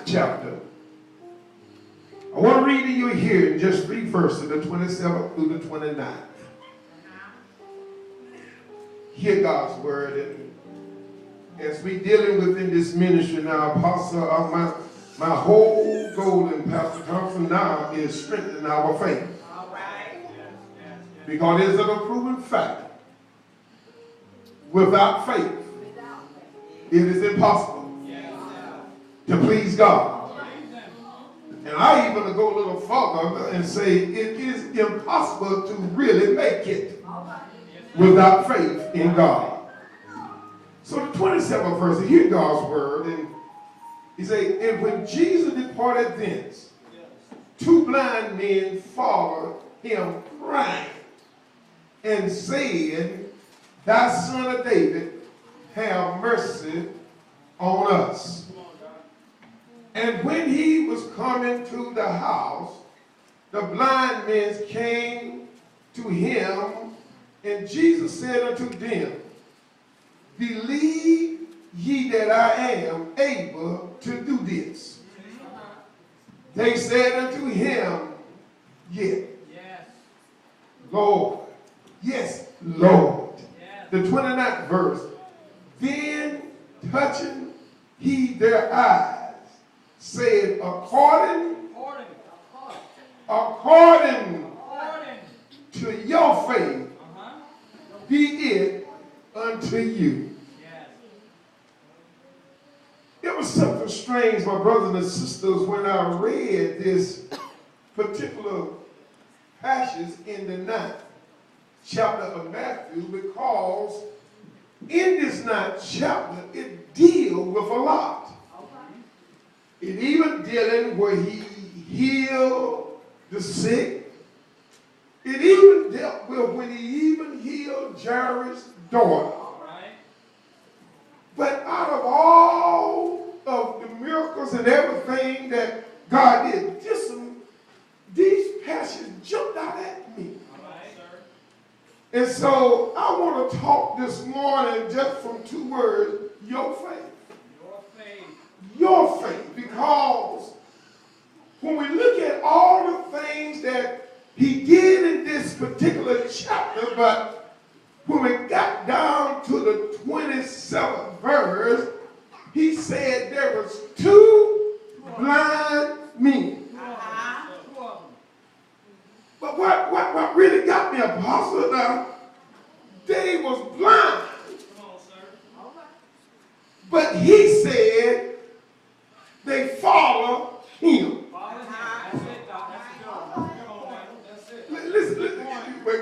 chapter. I want to read to you here in just 3 verses, the 27th through the 29th. Hear God's word. And as we dealing within this ministry now, Apostle, my whole goal in Pastor Thompson now is strengthening our faith. All right. Because it's a proven fact. Without faith, it is impossible to please God. And I even go a little further and say it is impossible to really make it without faith in God. So the 27th verse, hear God's word, and he said, and when Jesus departed thence, 2 blind men followed him crying and said, Thy son of David, have mercy on us. And when he was coming to the house, the blind men came to him, and Jesus said unto them, Believe ye that I am able to do this? They said unto him, Yes, Lord. Yes, Lord. The 29th verse. Then touching he their eyes, said, according to your faith, be it unto you. It was something strange, my brothers and sisters, when I read this particular passage in the 9th chapter of Matthew, because in this 9th chapter it deals with a lot. It even dealing where he healed the sick. It even dealt with when he even healed Jairus' daughter. But out of all of the miracles and everything that God did, these passages jumped out at me. And so I want to talk this morning just from 2 words, your faith. Your faith. Because when we look at all the things that he did in this particular chapter, but when we got down to the 27th verse, he said there was 2 blind men. But what really got me, Apostle, now, they was blind. But he said they follow him. Listen,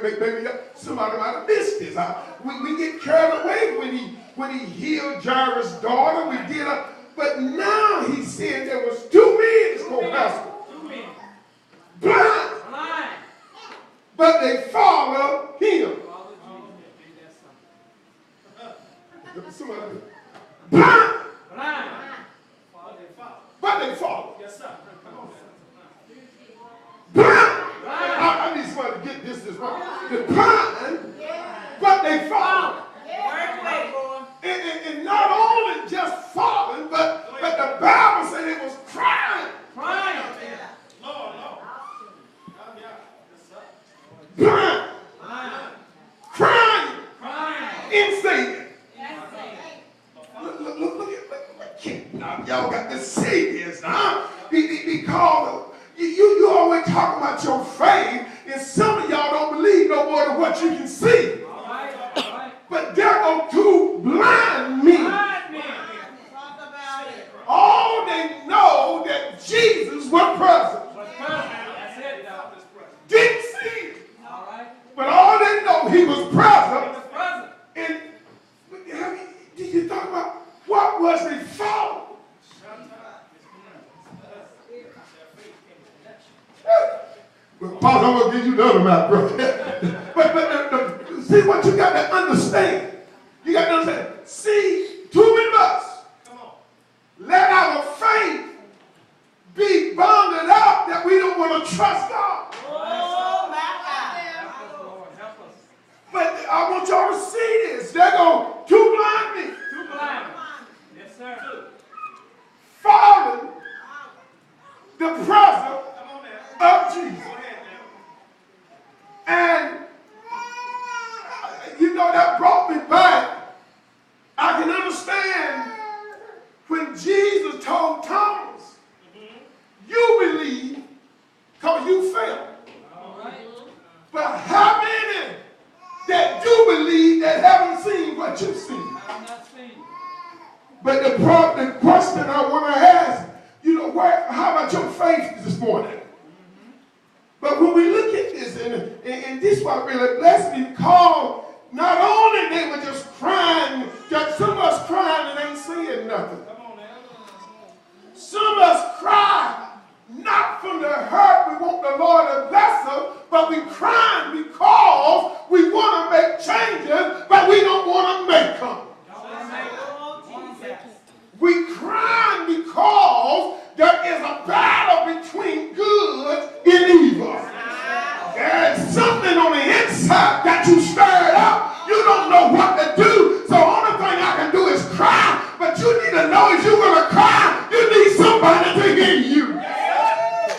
maybe somebody might have missed this. We get carried away when he healed Jairus' daughter. We did, but now he's saying there was 2 men, Pastor. Blind. But they follow him. Somebody, blind. But they follow. Yes, sir. Blind. I need somebody to get this right. The blind, but they follow. And not only just following, but the Bible said it was crying. Blind. Crying. In Satan. Look at now, y'all got to see this now. Because you always talk about your faith, and some of y'all don't believe no more than what you can see. But there are 2 blind men. All they know that Jesus was present. Didn't see him. But all they know he was present. And did you talk about what was they following? Paul, I'm going to give you the other mouth, brother. but see what you got to understand. You got to understand. See, 2 of us. Let our faith be bounded up that we don't want to trust God. Oh, my God. But I want y'all to see this. There go 2 blind men. Yes, sir. Falling Jesus. And, you know, that brought me back. I can understand when Jesus told Thomas, you believe because you failed. But how many that do believe that haven't seen what you've seen? But the question I want to ask, you know, how about your faith this morning? But when we look at this, and this what really blessed me, because not only they were just crying, just some of us crying and ain't saying nothing. Some of us cry not from the hurt we want the Lord to bless us, but we crying because we want to make changes, but we don't want to make them. We crying because there is a battle between good and evil. There's something on the inside that you stirred up. You don't know what to do. So the only thing I can do is cry. But you need to know if you're going to cry, you need somebody to hear you.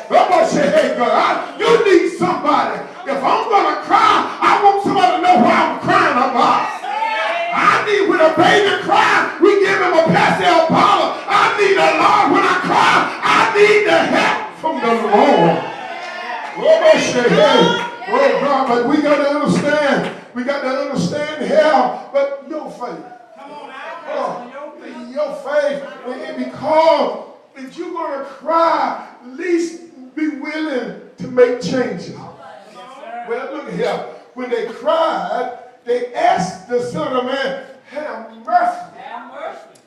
I'm going to say, hey, God, you need somebody. If I'm going to cry, I want somebody to know what I'm crying about. I need when a baby cries, we give him a pastel bottle. I need the Lord when I cry. I need the help from the Lord. Oh God, but we got to understand. We got to understand hell, but your faith. Come on now. Your faith. And because if you're going to cry, at least be willing to make changes. Well, look here. When they cried, they asked the Son of Man, have mercy. Have mercy.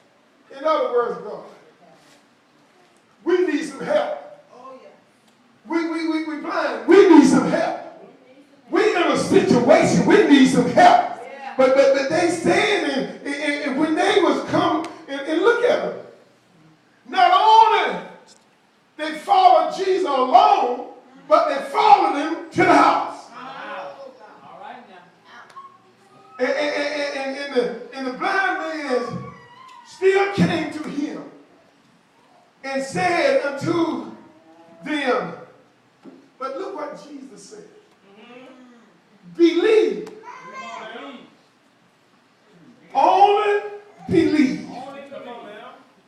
In other words, God, we need some help. We blind. We need some help. We in a situation. We need some help. But they said, and when they was come and look at them, not only they followed Jesus alone, but they followed him to the house. All right now. And the blind man still came to him and said unto them, but look what Jesus said. Believe. Only believe.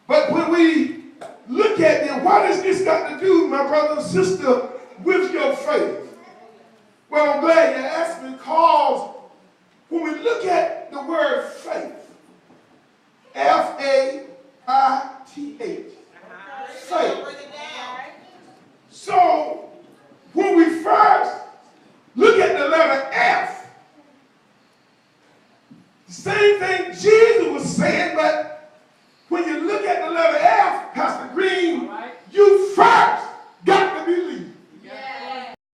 But when we look at them, what does this got to do, my brother and sister, with your faith? Well, I'm glad you asked me, because when we look at the word faith, Faith, faith. So, when we first look at the letter F, the same thing Jesus was saying, but when you